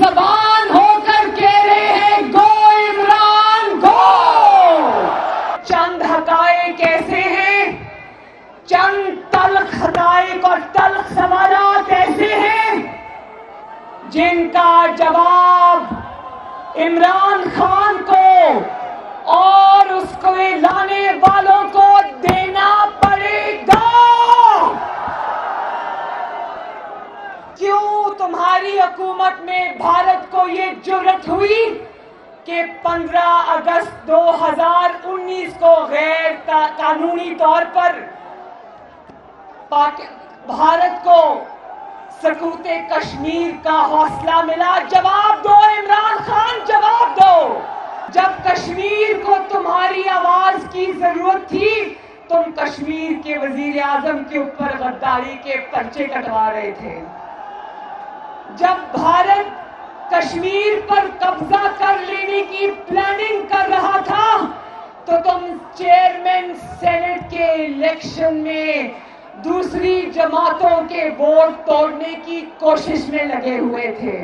زبان ہو کر کہہ رہے ہیں گو عمران گو. چند حقائق ایسے ہیں، چند تلخ حقائق اور تلخ سوالات ایسے ہیں جن کا جواب عمران خان کو اور اس کو لانے والوں کو دینا پڑے گا. کیوں تمہاری حکومت میں بھارت کو یہ جرأت ہوئی کہ 15 اگست 2019 کو غیر قانونی طور پر بھارت کو سقوط کشمیر کا حوصلہ ملا؟ جواب دو عمران خان، جواب دو. جب کشمیر کو تمہاری آواز کی ضرورت تھی تم کشمیر کے وزیر اعظم کے اوپر غداری کے پرچے کٹوا رہے تھے. جب بھارت کشمیر پر قبضہ کر لینے کی پلاننگ کر رہا تھا تو تم چیئرمین سینٹ کے الیکشن میں دوسری جماعتوں کے ووٹ توڑنے کی کوشش میں لگے ہوئے تھے.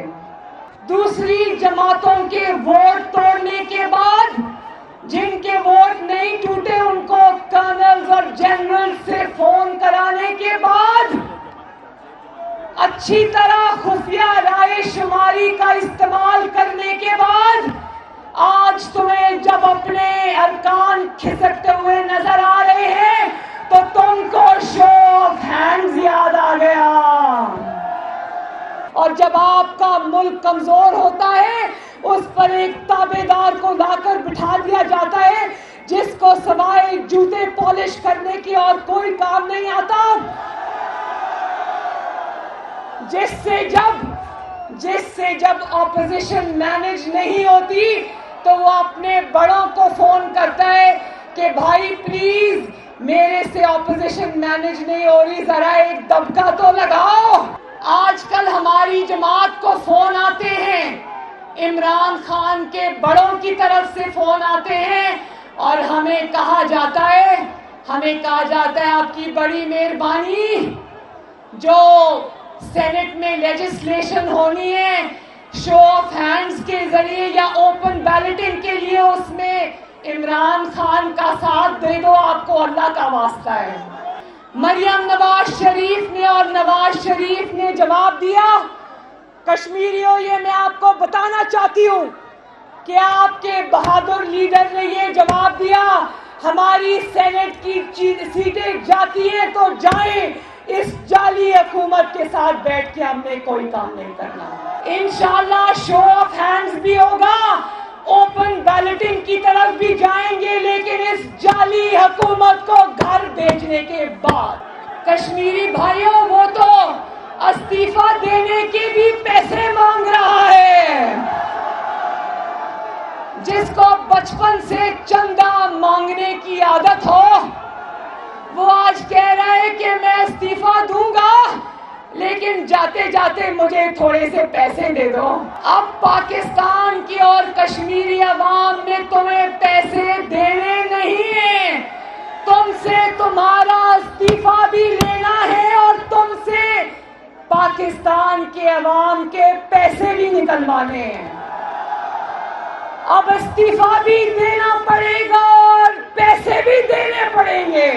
دوسری جماعتوں کے ووٹ توڑنے کے بعد جن کے ووٹ نہیں ٹوٹے ان کو کرنلز اور جنرل سے فون کرانے کے بعد اچھی طرح خفیہ رائے شماری کا استعمال کرنے کے بعد آج تمہیں جب اپنے ارکان کھسکتے ہوئے نظر آ رہے ہیں تو تم کو شو آف ہینڈز یاد آ گیا. اور جب آپ کا ملک کمزور ہوتا ہے اس پر ایک تابع دار کو لا کر بٹھا دیا جاتا ہے جس کو سوائے جوتے پالش کرنے کی اور کوئی کام نہیں آتا، جس سے جب اپوزیشن مینج نہیں ہوتی تو وہ اپنے بڑوں کو فون کرتا ہے کہ بھائی پلیز میرے سے اپوزیشن مینج نہیں ہو رہی، ذرا ایک دبکا تو لگاؤ. آج کل ہماری جماعت کو فون آتے ہیں، عمران خان کے بڑوں کی طرف سے فون آتے ہیں اور ہمیں کہا جاتا ہے آپ کی بڑی مہربانی، جو سینٹ میں لیجسلیشن ہونی ہے شو آف ہینڈز کے ذریعے یا اوپن بیلٹنگ کے لیے اس میں عمران خان کا ساتھ دے دو، آپ کو اللہ کا واسطہ ہے. مریم نواز شریف نے جواب دیا. کشمیریوں یہ میں آپ کو بتانا چاہتی ہوں کہ آپ کے بہادر لیڈر نے یہ جواب دیا ہماری سینٹ کی سیٹیں جاتی ہیں تو جائیں، اس جعلی حکومت کے ساتھ بیٹھ کے ہم نے کوئی کام نہیں کرنا. انشاءاللہ شو آف ہینڈز بھی ہوگا، اوپن بیلٹنگ کی طرف بھی جائیں گے، لیکن اس جعلی حکومت کو گھر بھیجنے کے بعد. کشمیری بھائیوں وہ تو استعفیٰ دینے کے بھی پیسے مانگ رہا ہے. جس کو بچپن سے چندہ مانگنے کی عادت ہو وہ آج کہہ رہا ہے کہ میں استعفیٰ دوں گا لیکن جاتے جاتے مجھے تھوڑے سے پیسے دے دو. اب پاکستان کی اور کشمیری عوام نے تمہیں پیسے دینے نہیں ہیں، تم سے تمہارا استعفیٰ بھی لینا ہے اور تم سے پاکستان کے عوام کے پیسے بھی نکلوانے ہیں. اب استعفیٰ بھی دینا پڑے گا اور پیسے بھی دینے پڑیں گے.